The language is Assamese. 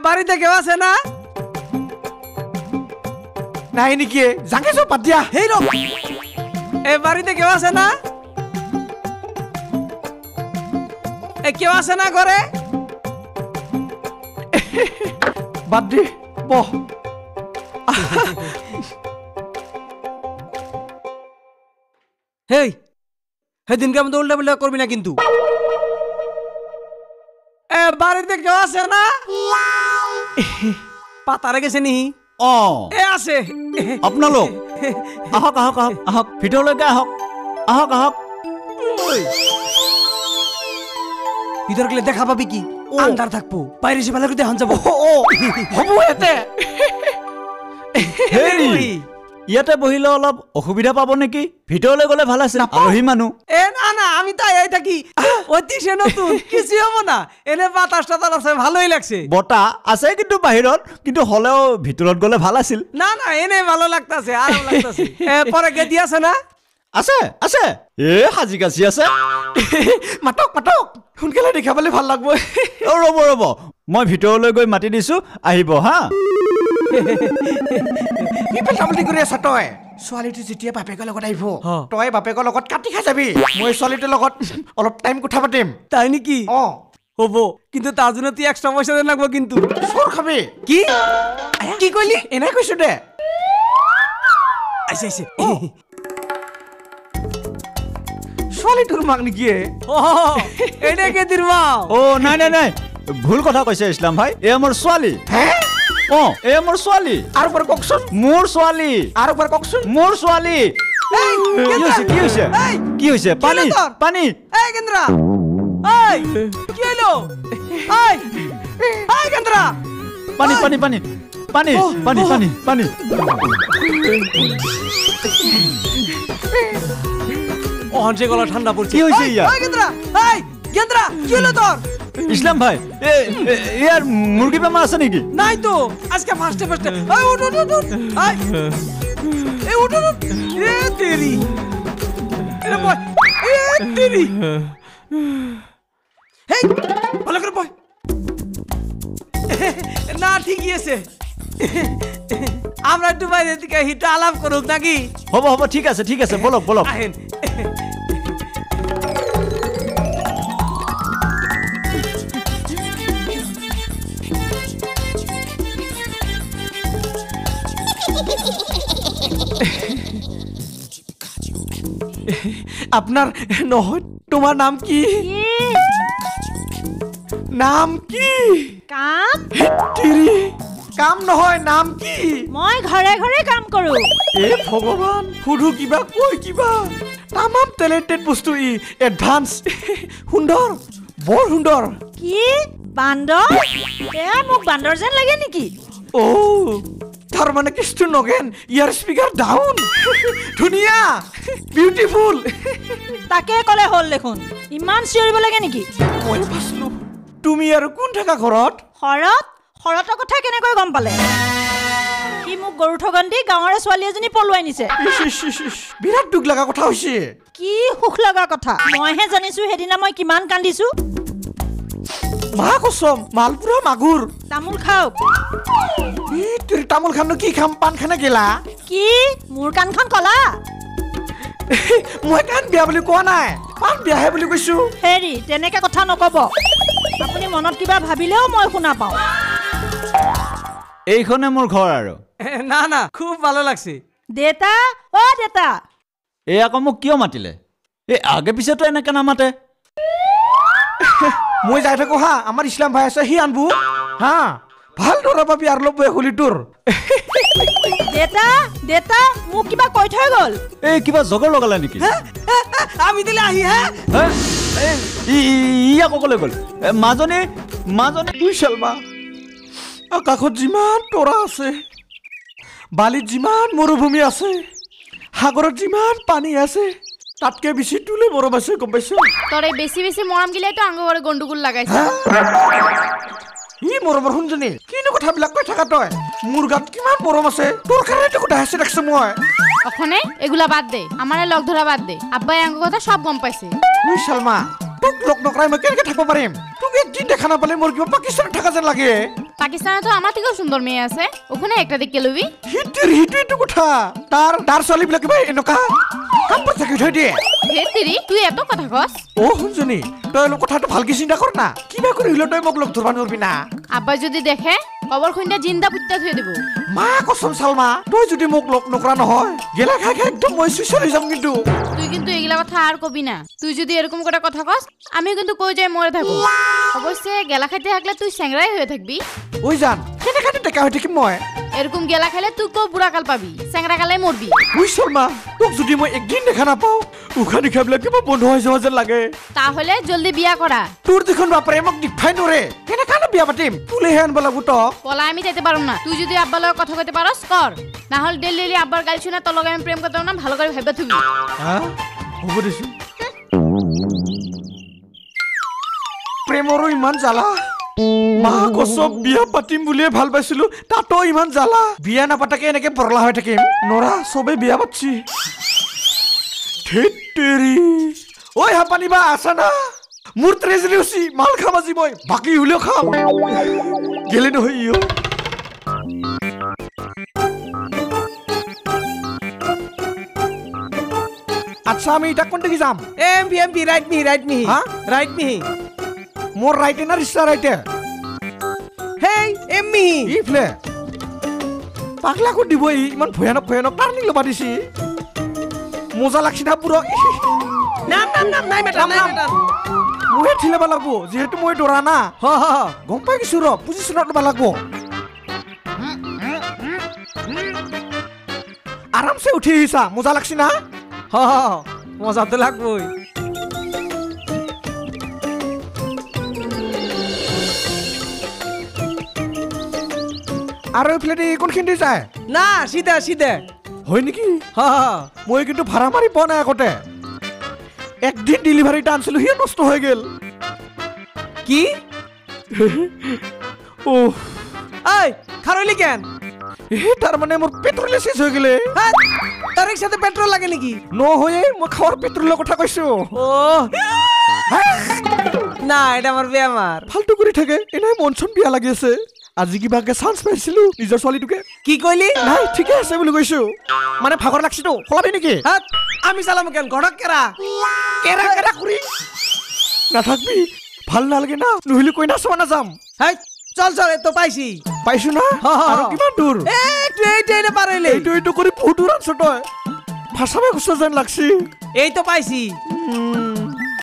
বাড়িতে কেউ আছে না? নাই নেকি? জাগে চব বাদ দিয়া। হেই ৰ বাড়িতে কেউ আছে না? কেউ আছে না ঘরে? বাদ দি বহ। হেই সেদিনকে মতো উল্টা পুল্টা করবি না কিন্তু। বাড়িতে কেউ আছে না? পাতারে গেছে নি? আছে আপোনালোক আহক আহক আহক আহক ভিতৰলৈকে আহক আহক আহক। ভিতর গেলে দেখা পাবি কি? আন্ধার থাকবো, বাইরে সে ভালো করে দেখান যাবো। হব এতে। ইয়াতে বহিলে অলপ অসুবিধা পাব নেকি? ভিতৰলৈ গলে ভাল আছে, আলহী মানুহ। না না আমি তাই এই থাকি। অতিশয় নতুন, কিছু হবো না। এনে বাতাস টাতাস আছে, ভালোই লাগছে। বতাহ আছে কিন্তু বাহিৰত, কিন্তু হলেও ভিতৰত গলে ভাল আছিল। না না এনে ভালো লাগতাছে, আরাম লাগতাছে। পরে গেদি আছে না? আছে আছে। সাজি কাচি আছে। মাতক মাতক, সোনকালে দেখাবলে ভাল লাগব। ৰব ৰব, মই ভিতৰলৈ গৈ মাতি দিছো, আহিব হা। কি পেটাপটি কৰি আছা তই? ছোৱালীটো যেতিয়া বাপেকৰ লগত আহিব, তই বাপেকৰ লগত কাটি খাই যাবি। মই ছোৱালীটোৰ লগত অলপ টাইম কথা পাতিম। তাই নেকি? হব, কিন্তু তার জন্য তুই এক্সট্রা পয়সা দেন লাগবো কিন্তু। চোর খাবি কি? কি কইলি? এনে কৈছো দে। আইছে আইছে। ছোৱালীটোৰ মাক নেকি? এনে কে দির মা? নাই নাই নাই, ভুল কথা কৈছে ইছলাম ভাই। এ মোৰ ছোৱালী। এ মোৰ ছোৱালী। আৰু পৰা কওকচোন। মোৰ ছোৱালী। আৰু পৰা কওকচোন। মোৰ ছোৱালী। কি হৈছে? কি হৈছে? পানী পানী। এই কেন্দ্রা, এই কি হলো? এই এই কেন্দ্রা, পানী পানী পানী পানী পানী পানী পানী। অহনছে গলা ঠান্ডা পড়ছে। কি হইছে ইয়া? এই কেন্দ্রা, এই কেন্দ্রা কি হলো তোর? ইসলাম ভাই, ইয়ার মুরগি বেমার আছে নাকি? নাই তো, আজকে ফার্স্টে ফার্স্টে। এই উঠ উঠ উঠ। এই উঠ উঠ। এ তেরি, এ বয়, এ তেরি। হেই ভালো করে বয়। না ঠিকই আছে। আমরা একটু বাইরে থেকে হিটা আলাপ করুক নাকি? হব হব, ঠিক আছে ঠিক আছে, বলক বলক। আহেন। আপনার নহয়, তোমার নাম কি? নাম কি? কাম? তিরি কাম নহয়, নাম কি? মই ঘৰে ঘৰে কাম কৰো। এ ভগৱান, সুধু কিবা কই কিবা। তামাম টেলেন্টেড বস্তু ই, এডভান্স, সুন্দৰ, বৰ সুন্দৰ। কি বান্দৰ? মোক বান্দৰ যেন লাগে নেকি? তাৰ মানে কিছু নগেন, ইয়াৰ স্পিকাৰ ডাউন। ধুনীয়া, বিউটিফুল। তাকে কলে হল দেখোন, ইমান চিঞৰিব লাগে নেকি? মই ভাবছিলো তুমি আৰু কোন থাকা ঘৰত? শৰৎ? শৰতৰ কথা কেনেকৈ গম পালে? সি মোক গৰু ঠগন দি গাঁৱৰে ছোৱালী এজনী পলুৱাই নিছে। বিৰাট দুখ লগা কথা হৈছে। কি সুখ লগা কথা? মইহে জানিছো সেইদিনা মই কিমান কান্দিছো। মা কসম, মালপুৰা মাগুৰ। তামোল খাওক। তোৰ তামোল খানো কি খাম, পান খানে গেলা? কি মোৰ কাণখন কলা? মই কাণ বিয়া বুলি কোৱা নাই, পান বিয়াহে বুলি কৈছো। হেৰি তেনেকে কথা নকব, আপুনি মনত কিবা ভাবিলেও মই শুনা পাওঁ। এইখনে মোৰ ঘৰ আৰু। না না, খুব ভালো লাগছে। দেতা, অ দেতা। এই আকৌ মোক কিয় মাতিলে? এই আগে পিছেতো এনেকে নামাতে। মই যাই থাকো হা, আমাৰ ইছলাম ভাই আছে, সি আনবো হা। ভাল ধৰা পাবি আৰু লব হলি তোৰ। দেতা দেতা, মোক কিবা কৈ থৈ গল। এই কিবা জগৰ লগালে নেকি? আমি দিলে আহি হা। ই আকৌ কলে গল? মাজনী মাজনী বুইছালমা, আকাশত যিমান তৰা আছে, বালিত যিমান মৰুভূমি আছে, সাগৰত যিমান পানী আছে, তাতকে বেছি তুলে মৰম আছে, গম পাইছ? তোৰ এই বেশি বেশি মৰম গিলে তো আঙ্গ ঘৰে গন্ডগোল লাগাইছে। ই মৰমৰ শুনজনী, কিনো কথাবিলাক কৈ থাকা তই? মোৰ গাত কিমান মৰম আছে, তোৰ কাৰণেতো কথা আছে দেখছো মই। ওখানে এগুলা বাদ দে, আমারে লগ ধরা বাদ দে। আব্বাই আঙ্গ কথা সব গম পাইছে। বুইছালমা, তোক লগ নকৰাই মই কেনেকে থাকব পাৰিম? তোক একদিন দেখা নাপালে মোৰ কিবা পাকিস্তানত থাকা যেন লাগে। পাকিস্তানে তো আমাৰ থেকেও সুন্দৰ মেয়ে আছে ওখানে একটা দেখে লবি হিটো কথা তাৰ ছোৱালীবিলাকে ভাই এনেকুৱা কাপোৰ থাকি থৈ দিয়ে হে তিৰি তুই এত কথা কস শুনজনী তই অলপ কথাটো ভালকে চিন্তা কৰ না কিবা কৰি হলেও তই মোক লগ ধৰবা নোৱাৰবি না আব্বাই যদি দেখে কবর খুঁজা জিন্দা পুত্তা থৈ দিব মা কচম চালমা তই যদি মোক লগ নকৰা নহয় গেলা খাই খাই একদম মই চুইচাৰি যাম কিন্তু তুই কিন্তু এগুলা কথা আর কবি না তুই যদি এরকম করে কথা কস আমি কিন্তু কই যাই মরে থাকো অবশ্যই গেলা খাইতে থাকলে তুই স্যাংরাই হয়ে থাকবি ওই জান কেনেকাতে টেকা হৈ থাকিম মই এরকম গেলা খাইলে তুই কো বুড়া কাল পাবি স্যাংরা কালে মরবি ওই শর্মা তোক যদি মই একদিন দেখা নাপাও উশাহ নিশাহবিলাক কিবা বন্ধ হৈ যোৱা যেন লাগে তাহলে জলদি বিয়া কৰা তোৰ দেখোন বাপৰে মোক দিখাই নৰে কেনেকানো বিয়া পাতিম তুলেহে আনব লাগব তো পলা আমি যাইতে পারুম না তুই যদি আব্বার লগে কথা কইতে পারস কর না হল ডেলি আব্বার গাল শুনে তোর লগে আমি প্রেম করতে না ভালো করে ভাইবা থুবি হ'ব দেছো প্ৰেমৰো ইমান জ্বালা মা কচম বিয়া পাতিম বুলিয়ে ভাল পাইছিলো তাতো ইমান জ্বালা বিয়া নাপাতাকে এনেকে পৰলা হৈ থাকিম নৰা চবে বিয়া পাতছি থেতেৰি ঐ হাপানি বা আছা না মোৰ ট্ৰেজেৰি হৈছি মাল খাম আজি মই বাকী হলেও খাম গেলে নহয় ইও আচ্ছা আমি এটা কোন দিকে যাম এমপি রাইট মি হা? রাইট মি মোৰ ৰাইটে না ৰিষ্টা ৰাইটে হেই এমমি ইফলে পাগলা কৰি দিব ইমান ভয়ানক টাৰ্ণিং ল'বা দিছি মজা লাগছি না পুৰ নাম নাই মেটা মোৰে ঠিলাব লাগব যিহেতু মই দৰা না গম পাই গৈছো ৰ পজিশ্যনত ল'ব লাগব আৰামছে উঠি আহিছা মজা লাগছি না মজাতে লাগবই আৰু এইফালে কোনখিনি যায় না সিধা হয় নেকি মই কিন্তু ভাড়া মাৰি পোৱা নাই আগতে একদিন ডেলিভাৰীটা আনিছিলো সিয়ে নষ্ট হৈ গেল কি এই খাৰইলি কেন তাৰ মানে মোৰ পেট্ৰলে শেষ হৈ গেলে তাৰ সাথে পেট্ৰোল লাগে নাকি নহয়ে মই খাৱাৰ পেট্ৰলৰ কথা কৈছো ও না এটা আমাৰ বেমাৰ ফাল্টু কৰি থাকে এনেই মন চন বিয়া লাগি আছে আজি কিবাকে চান্স পাইছিলো নিজৰ ছোৱালীটোকে কি কইলি নাই ঠিকে আছে বুলি কৈছো মানে ভাগৰ লাগছিতো সলাবি নেকি হাত আমি চালাম কেন ঘটক কেৰা কেৰা কৰি নাথাকবি ভাল নালাগে না নহলে কৈ নাচাব নাযাম হাই চল তো পাইছি পাইছো না আৰু কিমান দূৰ এইটা পাৰইলে এইটো কৰি বহুত দূৰ আনছ তই ভাষাবে গুচা যেন লাগছি এই তো পাইছি